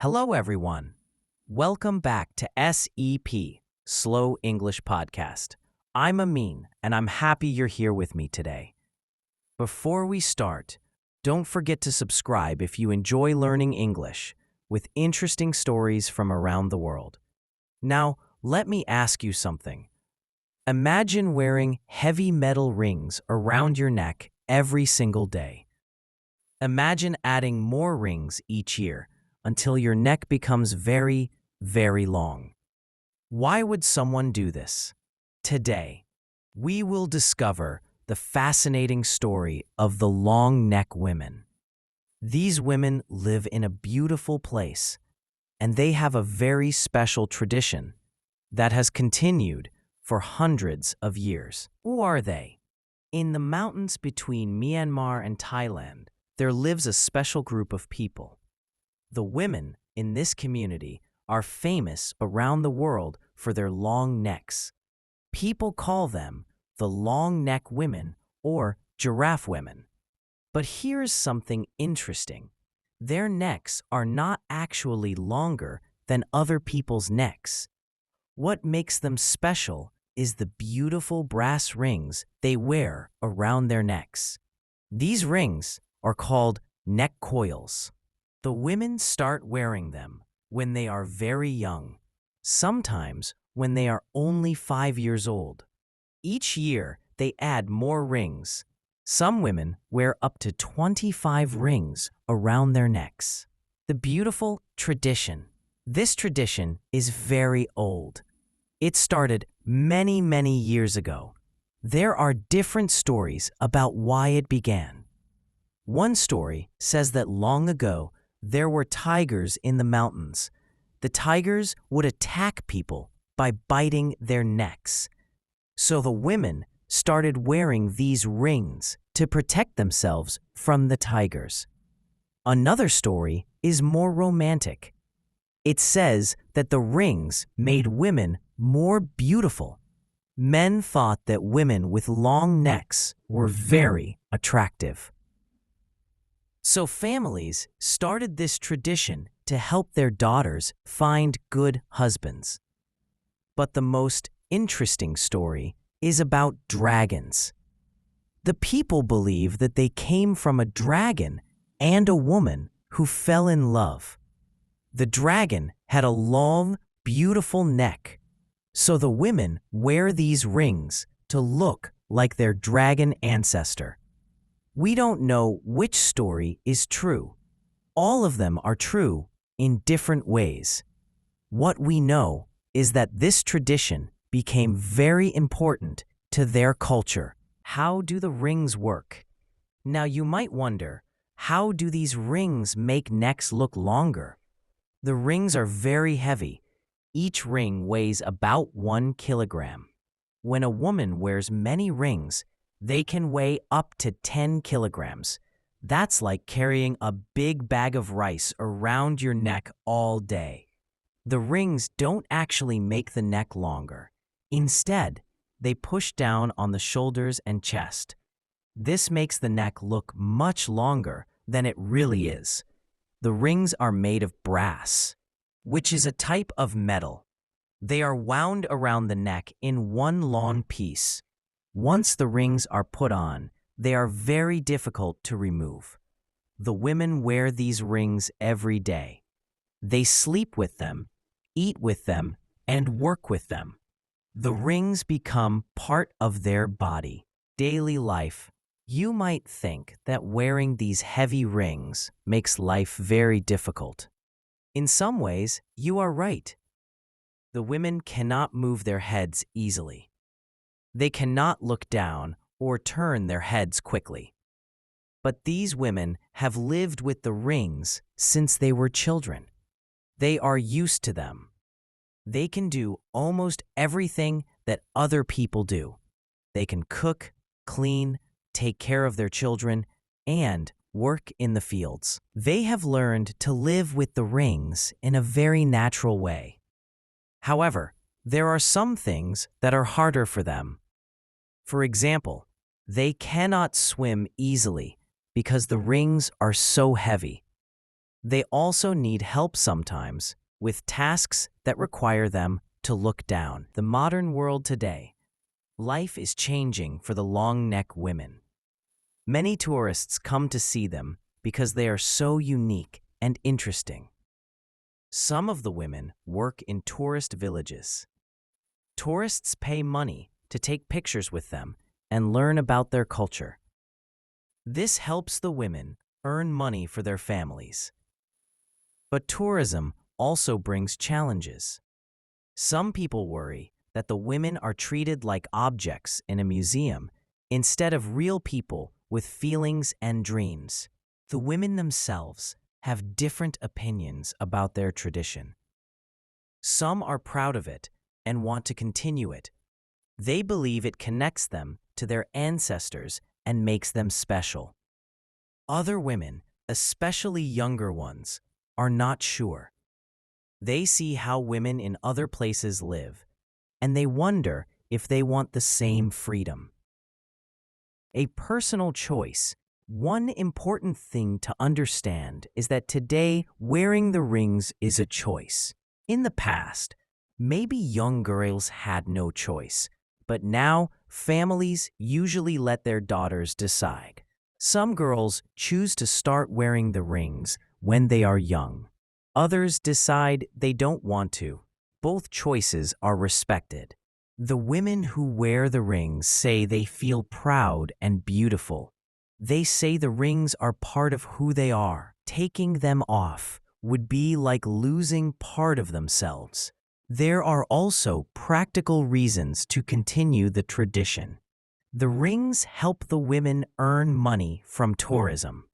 Hello, everyone. Welcome back to SEP, Slow English Podcast. I'm Amin, and I'm happy you're here with me today. Before we start, don't forget to subscribe if you enjoy learning English with interesting stories from around the world. Now, let me ask you something. Imagine wearing heavy metal rings around your neck every single day. Imagine adding more rings each year until your neck becomes very, very long. Why would someone do this? Today, we will discover the fascinating story of the long neck women. These women live in a beautiful place, and they have a very special tradition that has continued for hundreds of years. Who are they? In the mountains between Myanmar and Thailand, there lives a special group of people. The women in this community are famous around the world for their long necks. People call them the long neck women or giraffe women. But here's something interesting. Their necks are not actually longer than other people's necks. What makes them special is the beautiful brass rings they wear around their necks. These rings are called neck coils. The women start wearing them when they are very young, sometimes when they are only 5 years old. Each year, they add more rings. Some women wear up to 25 rings around their necks. The beautiful tradition. This tradition is very old. It started many, many years ago. There are different stories about why it began. One story says that long ago, there were tigers in the mountains. The tigers would attack people by biting their necks. So the women started wearing these rings to protect themselves from the tigers. Another story is more romantic. It says that the rings made women more beautiful. Men thought that women with long necks were very attractive. So families started this tradition to help their daughters find good husbands. But the most interesting story is about dragons. The people believe that they came from a dragon and a woman who fell in love. The dragon had a long, beautiful neck, so the women wear these rings to look like their dragon ancestor. We don't know which story is true. All of them are true in different ways. What we know is that this tradition became very important to their culture. How do the rings work? Now you might wonder, how do these rings make necks look longer? The rings are very heavy. Each ring weighs about 1 kilogram. When a woman wears many rings, they can weigh up to 10 kilograms. That's like carrying a big bag of rice around your neck all day. The rings don't actually make the neck longer. Instead, they push down on the shoulders and chest. This makes the neck look much longer than it really is. The rings are made of brass, which is a type of metal. They are wound around the neck in one long piece. Once the rings are put on, they are very difficult to remove. The women wear these rings every day. They sleep with them, eat with them, and work with them. The rings become part of their body. Daily life. You might think that wearing these heavy rings makes life very difficult. In some ways, you are right. The women cannot move their heads easily. They cannot look down or turn their heads quickly. But these women have lived with the rings since they were children. They are used to them. They can do almost everything that other people do. They can cook, clean, take care of their children, and work in the fields. They have learned to live with the rings in a very natural way. However, there are some things that are harder for them. For example, they cannot swim easily because the rings are so heavy. They also need help sometimes with tasks that require them to look down. The modern world today, life is changing for the long neck women. Many tourists come to see them because they are so unique and interesting. Some of the women work in tourist villages. Tourists pay money to take pictures with them and learn about their culture. This helps the women earn money for their families. But tourism also brings challenges. Some people worry that the women are treated like objects in a museum instead of real people with feelings and dreams. The women themselves have different opinions about their tradition. Some are proud of it and want to continue it. They believe it connects them to their ancestors and makes them special. Other women, especially younger ones, are not sure. They see how women in other places live, and they wonder if they want the same freedom. A personal choice. One important thing to understand is that today wearing the rings is a choice. In the past, maybe young girls had no choice, but now families usually let their daughters decide. Some girls choose to start wearing the rings when they are young. Others decide they don't want to. Both choices are respected. The women who wear the rings say they feel proud and beautiful. They say the rings are part of who they are. Taking them off would be like losing part of themselves. There are also practical reasons to continue the tradition. The rings help the women earn money from tourism.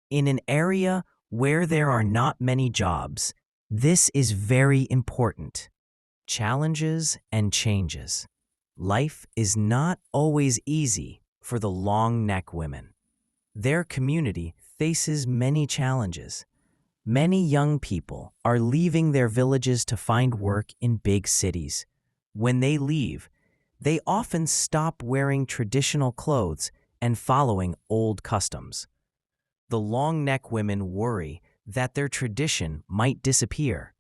In an area where there are not many jobs, this is very important. Challenges and changes. Life is not always easy for the long neck women. Their community faces many challenges. Many young people are leaving their villages to find work in big cities. When they leave, they often stop wearing traditional clothes and following old customs. The long neck women worry that their tradition might disappear.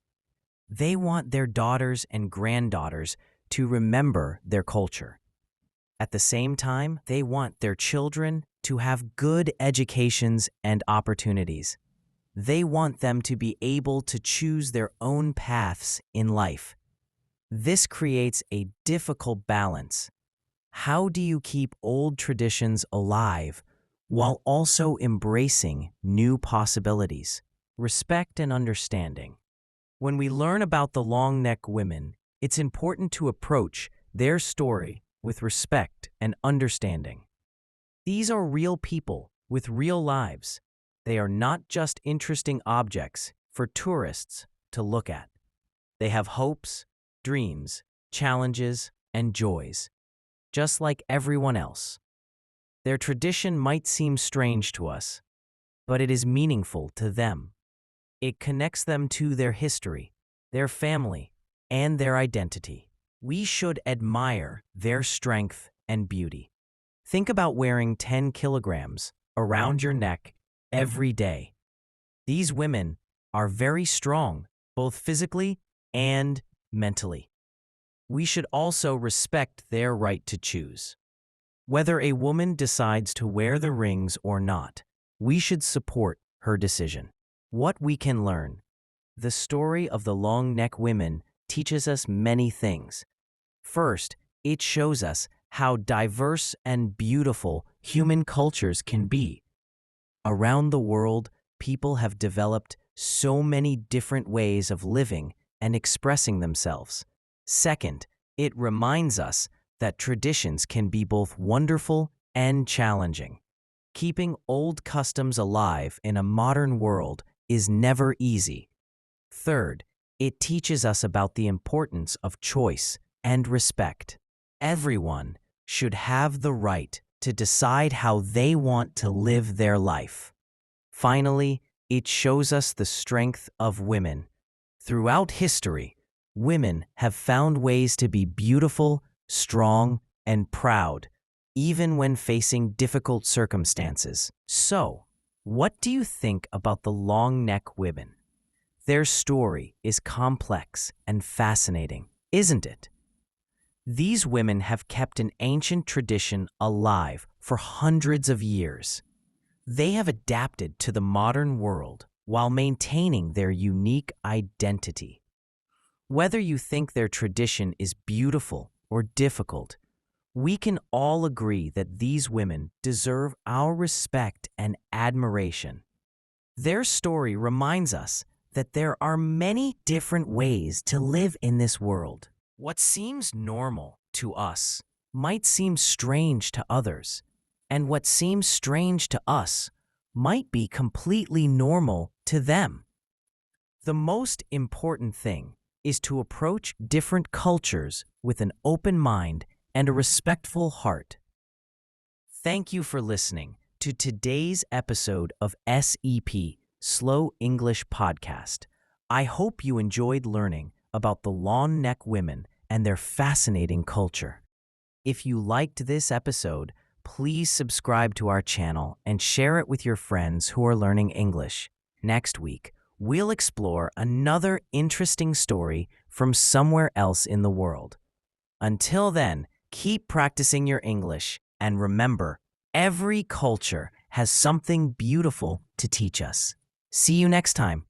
They want their daughters and granddaughters to remember their culture. At the same time, they want their children to have good educations and opportunities. They want them to be able to choose their own paths in life. This creates a difficult balance. How do you keep old traditions alive while also embracing new possibilities? Respect and understanding. When we learn about the long neck women, it's important to approach their story with respect and understanding. These are real people with real lives. They are not just interesting objects for tourists to look at. They have hopes, dreams, challenges, and joys, just like everyone else. Their tradition might seem strange to us, but it is meaningful to them. It connects them to their history, their family, and their identity. We should admire their strength and beauty. Think about wearing 10 kilograms around your neck every day. These women are very strong, both physically and mentally. We should also respect their right to choose. Whether a woman decides to wear the rings or not, we should support her decision. What we can learn. The story of the long neck women teaches us many things. First, it shows us how diverse and beautiful human cultures can be. Around the world, people have developed so many different ways of living and expressing themselves. Second, it reminds us that traditions can be both wonderful and challenging. Keeping old customs alive in a modern world is never easy. Third, it teaches us about the importance of choice and respect. Everyone should have the right to decide how they want to live their life. Finally, it shows us the strength of women. Throughout history, women have found ways to be beautiful, strong, and proud, even when facing difficult circumstances. So, What do you think about the long neck women? Their story is complex and fascinating, isn't it? These women have kept an ancient tradition alive for hundreds of years. They have adapted to the modern world while maintaining their unique identity. Whether you think their tradition is beautiful or difficult, we can all agree that these women deserve our respect and admiration. Their story reminds us that there are many different ways to live in this world. What seems normal to us might seem strange to others, and what seems strange to us might be completely normal to them. The most important thing is to approach different cultures with an open mind and a respectful heart. Thank you for listening to today's episode of SEP, Slow English Podcast. I hope you enjoyed learning about the long neck women and their fascinating culture. If you liked this episode, please subscribe to our channel and share it with your friends who are learning English. Next week, we'll explore another interesting story from somewhere else in the world. Until then, keep practicing your English and remember, every culture has something beautiful to teach us. See you next time.